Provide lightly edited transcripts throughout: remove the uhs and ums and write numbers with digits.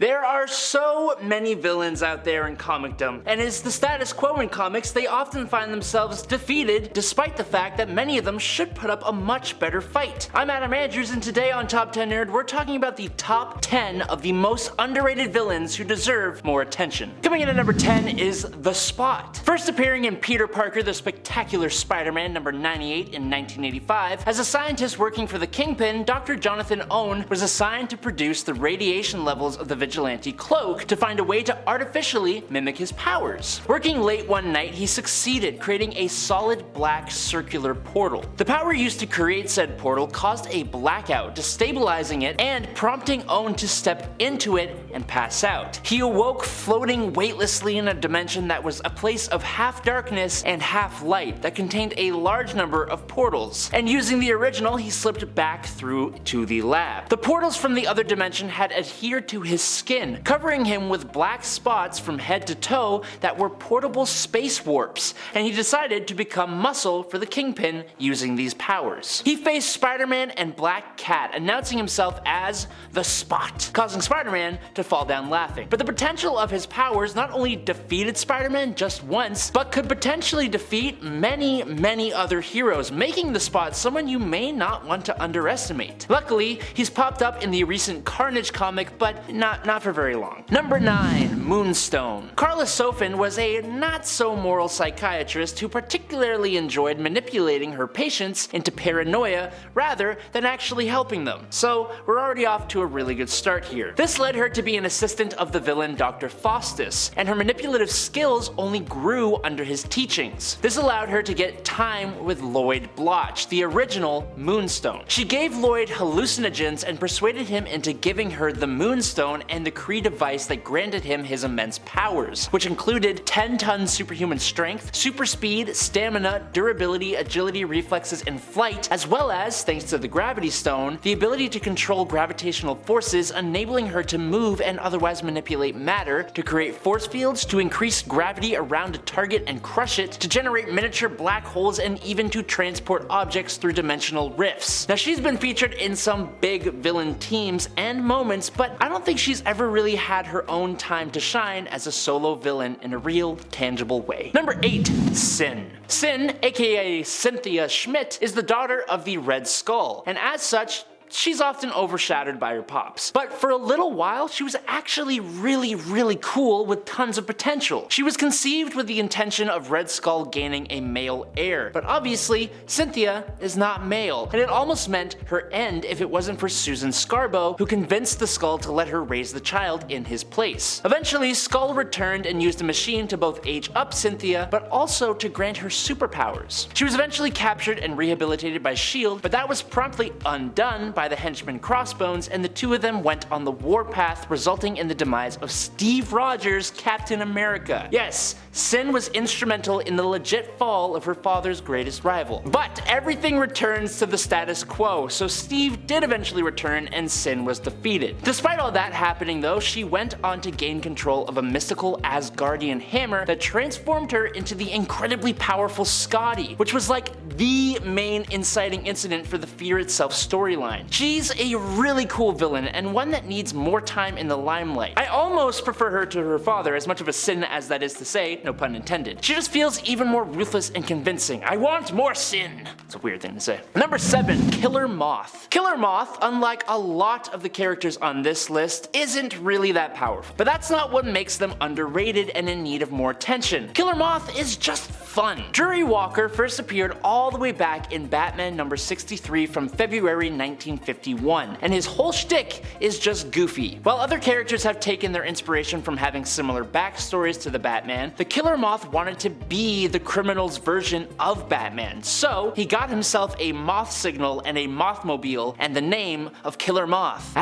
There are so many villains out there in comicdom, and as the status quo in comics, they often find themselves defeated despite the fact that many of them should put up a much better fight. I'm Adam Andrews, and today on Top 10 Nerd, we're talking about the top 10 of the most underrated villains who deserve more attention. Coming in at number 10 is The Spot. First appearing in Peter Parker the Spectacular Spider-Man number 98 in 1985, as a scientist working for the Kingpin, Dr. Jonathan Owen was assigned to produce the radiation levels of the vigilante cloak to find a way to artificially mimic his powers. Working late one night, he succeeded, creating a solid black circular portal. The power used to create said portal caused a blackout, destabilizing it and prompting Owen to step into it and pass out. He awoke floating weightlessly in a dimension that was a place of half darkness and half light that contained a large number of portals, and using the original, he slipped back through to the lab. The portals from the other dimension had adhered to his skin, covering him with black spots from head to toe that were portable space warps, and he decided to become muscle for the Kingpin using these powers. He faced Spider-Man and Black Cat, announcing himself as The Spot, causing Spider-Man to fall down laughing. But the potential of his powers not only defeated Spider-Man just once, but could potentially defeat many other heroes, making The Spot someone you may not want to underestimate. Luckily, he's popped up in the recent Carnage comic, but not for very long. Number 9. Moonstone. Carla Sofin was a not-so-moral psychiatrist who particularly enjoyed manipulating her patients into paranoia rather than actually helping them. So we're already off to a really good start here. This led her to be an assistant of the villain Dr. Faustus, and her manipulative skills only grew under his teachings. This allowed her to get time with Lloyd Bloch, the original Moonstone. She gave Lloyd hallucinogens and persuaded him into giving her the Moonstone and the Kree device that granted him his immense powers, which included 10-ton superhuman strength, super speed, stamina, durability, agility, reflexes, and flight, as well as, thanks to the Gravity Stone, the ability to control gravitational forces, enabling her to move and otherwise manipulate matter, to create force fields, to increase gravity around a target and crush it, to generate miniature black holes, and even to transport objects through dimensional rifts. Now, she's been featured in some big villain teams and moments, but I don't think she's ever really had her own time to shine as a solo villain in a real, tangible way. Number 8. Sin. Sin, aka Cynthia Schmidt, is the daughter of the Red Skull, and as such, she's often overshadowed by her pops. But for a little while, she was actually really cool with tons of potential. She was conceived with the intention of Red Skull gaining a male heir, but obviously, Cynthia is not male, and it almost meant her end if it wasn't for Susan Scarborough, who convinced the Skull to let her raise the child in his place. Eventually, Skull returned and used a machine to both age up Cynthia, but also to grant her superpowers. She was eventually captured and rehabilitated by S.H.I.E.L.D., but that was promptly undone by the henchman Crossbones, and the two of them went on the warpath, resulting in the demise of Steve Rogers' Captain America. Yes, Sin was instrumental in the legit fall of her father's greatest rival. But everything returns to the status quo, so Steve did eventually return and Sin was defeated. Despite all that happening though, she went on to gain control of a mystical Asgardian hammer that transformed her into the incredibly powerful Scotty, which was like the main inciting incident for the Fear Itself storyline. She's a really cool villain, and one that needs more time in the limelight. I almost prefer her to her father, as much of a sin as that is to say, no pun intended. She just feels even more ruthless and convincing. I want more Sin. It's a weird thing to say. Number 7. Kille Moth. Kille Moth, unlike a lot of the characters on this list, isn't really that powerful. But that's not what makes them underrated and in need of more attention. Kille Moth is just fun. Drury Walker first appeared all the way back in Batman number 63 from February 1951, and his whole shtick is just goofy. While other characters have taken their inspiration from having similar backstories to the Batman, the Kille Moth wanted to be the criminal's version of Batman, so he got himself a moth signal and a mothmobile and the name of Kille Moth.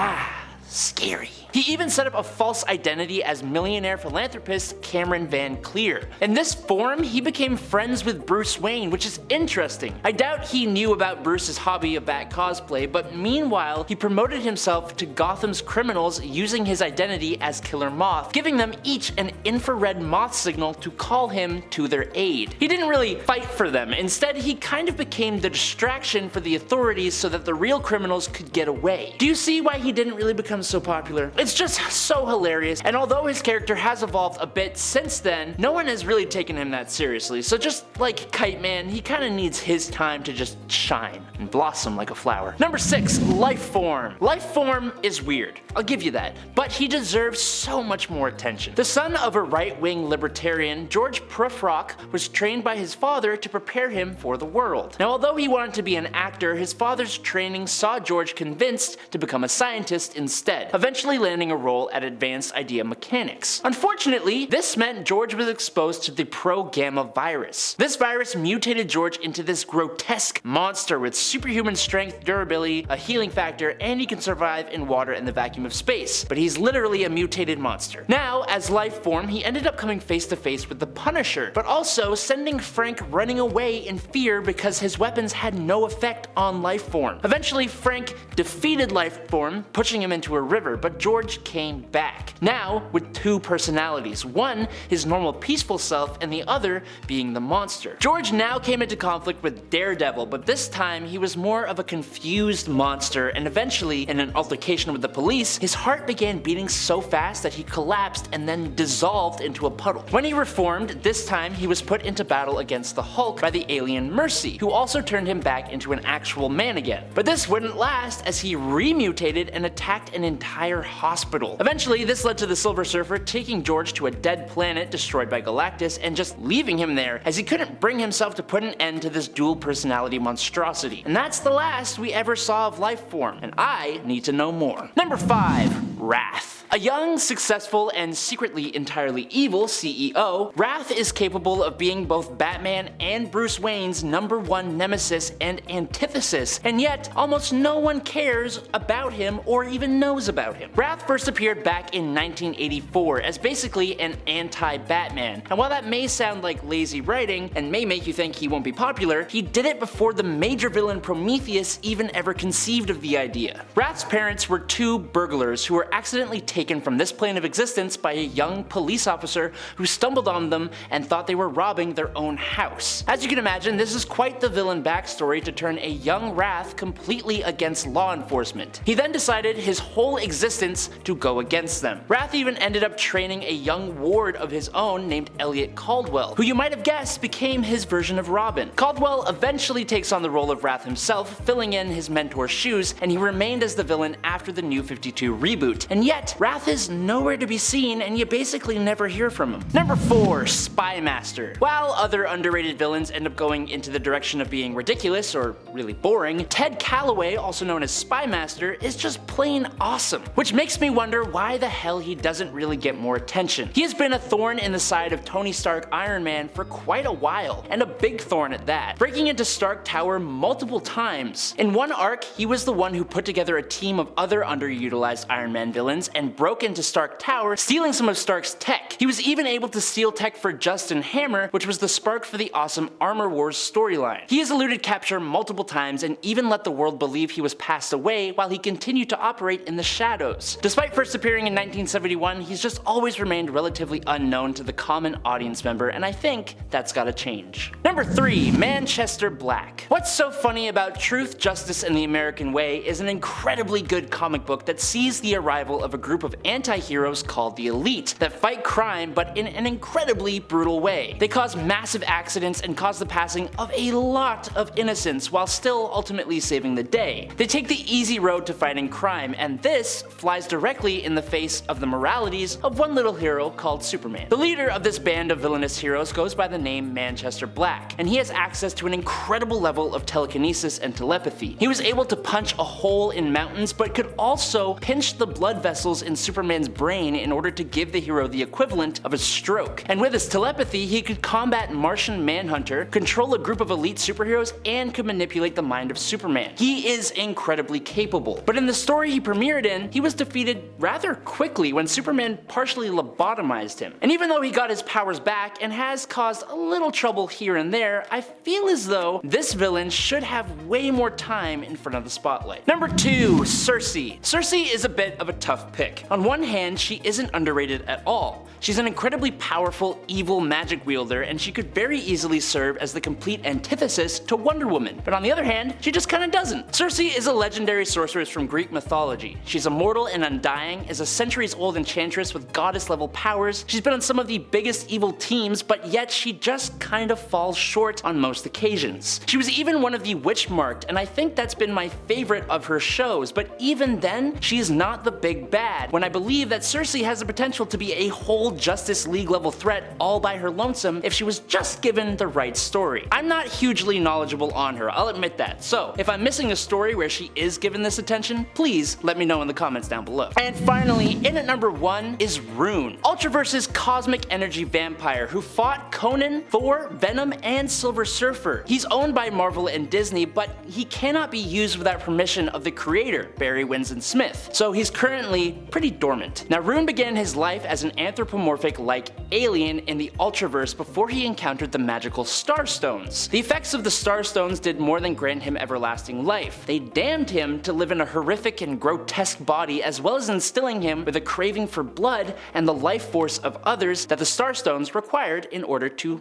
Scary. He even set up a false identity as millionaire philanthropist Cameron Van Cleer. In this form, he became friends with Bruce Wayne, which is interesting. I doubt he knew about Bruce's hobby of bat cosplay, but meanwhile, he promoted himself to Gotham's criminals using his identity as Kille Moth, giving them each an infrared moth signal to call him to their aid. He didn't really fight for them. Instead, he kind of became the distraction for the authorities so that the real criminals could get away. Do you see why he didn't really become so popular? It's just so hilarious, and although his character has evolved a bit since then, no one has really taken him that seriously, so just like Kite Man, he kinda needs his time to just shine and blossom like a flower. Number 6, Lifeform. Lifeform is weird, I'll give you that, but he deserves so much more attention. The son of a right-wing libertarian, George Prufrock was trained by his father to prepare him for the world. Now, although he wanted to be an actor, his father's training saw George convinced to become a scientist instead, eventually landing a role at Advanced Idea Mechanics. Unfortunately, this meant George was exposed to the pro-gamma virus. This virus mutated George into this grotesque monster with superhuman strength, durability, a healing factor, and he can survive in water and the vacuum of space. But he's literally a mutated monster. Now, as Lifeform, he ended up coming face to face with the Punisher, but also sending Frank running away in fear because his weapons had no effect on Lifeform. Eventually, Frank defeated Lifeform, pushing him into a river, but George came back. Now, with two personalities, one his normal peaceful self and the other being the monster. George now came into conflict with Daredevil, but this time he was more of a confused monster, and eventually, in an altercation with the police, his heart began beating so fast that he collapsed and then dissolved into a puddle. When he reformed, this time he was put into battle against the Hulk by the alien Mercy, who also turned him back into an actual man again. But this wouldn't last as he remutated and attacked an entire hospital. Eventually, this led to the Silver Surfer taking George to a dead planet destroyed by Galactus and just leaving him there as he couldn't bring himself to put an end to this dual personality monstrosity. And that's the last we ever saw of Lifeform, and I need to know more. Number 5, Wrath. A young, successful, and secretly entirely evil CEO, Wrath is capable of being both Batman and Bruce Wayne's #1 nemesis and antithesis, and yet almost no one cares about him or even knows about him. Wrath first appeared back in 1984 as basically an anti-Batman, and while that may sound like lazy writing and may make you think he won't be popular, he did it before the major villain Prometheus even ever conceived of the idea. Wrath's parents were two burglars who were accidentally taken from this plane of existence by a young police officer who stumbled on them and thought they were robbing their own house. As you can imagine, this is quite the villain backstory to turn a young Wrath completely against law enforcement. He then decided his whole existence to go against them. Wrath even ended up training a young ward of his own named Elliot Caldwell, who you might have guessed became his version of Robin. Caldwell eventually takes on the role of Wrath himself, filling in his mentor's shoes, and he remained as the villain after the New 52 reboot. And yet, Wrath is nowhere to be seen and you basically never hear from him. Number 4, Spymaster. While other underrated villains end up going into the direction of being ridiculous or really boring, Ted Calloway, also known as Spymaster, is just plain awesome, which makes me wonder why the hell he doesn't really get more attention. He has been a thorn in the side of Tony Stark Iron Man for quite a while, and a big thorn at that, breaking into Stark Tower multiple times. In one arc, he was the one who put together a team of other underutilized Iron Man villains and broke into Stark Tower, stealing some of Stark's tech. He was even able to steal tech for Justin Hammer, which was the spark for the awesome Armor Wars storyline. He has eluded capture multiple times and even let the world believe he was passed away while he continued to operate in the shadows. Despite first appearing in 1971, he's just always remained relatively unknown to the common audience member, and I think that's gotta change. Number 3, Manchester Black. What's so funny about Truth, Justice, and the American Way is an incredibly good comic book that sees the arrival of a group of anti-heroes called the Elite that fight crime but in an incredibly brutal way. They cause massive accidents and cause the passing of a lot of innocents while still ultimately saving the day. They take the easy road to fighting crime, and this flies directly in the face of the moralities of one little hero called Superman. The leader of this band of villainous heroes goes by the name Manchester Black, and he has access to an incredible level of telekinesis and telepathy. He was able to punch a hole in mountains but could also pinch the blood vessels in Superman's brain in order to give the hero the equivalent of a stroke. And with his telepathy, he could combat Martian Manhunter, control a group of elite superheroes, and could manipulate the mind of Superman. He is incredibly capable. But in the story he premiered in, he was defeated rather quickly when Superman partially lobotomized him. And even though he got his powers back and has caused a little trouble here and there, I feel as though this villain should have way more time in front of the spotlight. Number 2, Circe. Circe is a bit of a a tough pick. On one hand, she isn't underrated at all. She's an incredibly powerful, evil magic wielder, and she could very easily serve as the complete antithesis to Wonder Woman. But on the other hand, she just kinda doesn't. Circe is a legendary sorceress from Greek mythology. She's immortal and undying, is a centuries-old enchantress with goddess-level powers. She's been on some of the biggest evil teams, but yet she just kind of falls short on most occasions. She was even one of the witch-marked, and I think that's been my favorite of her shows, but even then, she is not the big bad, when I believe that Circe has the potential to be a whole Justice League level threat all by her lonesome if she was just given the right story. I'm not hugely knowledgeable on her, I'll admit that, so if I'm missing a story where she is given this attention, please let me know in the comments down below. And finally, in at number 1 is Rune, Ultraverse's cosmic energy vampire who fought Conan, Thor, Venom, and Silver Surfer. He's owned by Marvel and Disney, but he cannot be used without permission of the creator, Barry Winston Smith, so he's currently pretty dormant. Now, Rune began his life as an anthropomorphic-like alien in the Ultraverse before he encountered the magical Starstones. The effects of the Starstones did more than grant him everlasting life. They damned him to live in a horrific and grotesque body, as well as instilling him with a craving for blood and the life force of others that the Starstones required in order to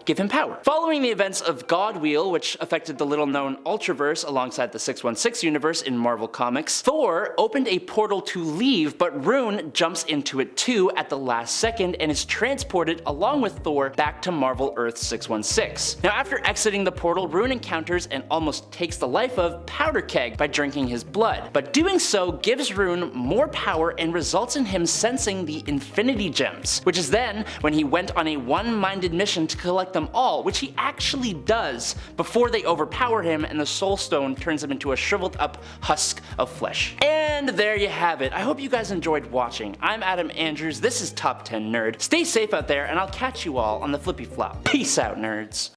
give him power. Following the events of Godwheel, which affected the little-known Ultraverse alongside the 616 universe in Marvel Comics, Thor opened a portal to leave, but Rune jumps into it too at the last second and is transported along with Thor back to Marvel Earth 616. Now, after exiting the portal, Rune encounters and almost takes the life of Powder Keg by drinking his blood, but doing so gives Rune more power and results in him sensing the Infinity Gems, which is then when he went on a one-minded mission to collect them all, which he actually does before they overpower him and the Soul Stone turns him into a shriveled up husk of flesh. And there you have it. I hope you guys enjoyed watching. I'm Adam Andrews, this is Top 10 Nerd. Stay safe out there, and I'll catch you all on the flippy flop. Peace out, nerds.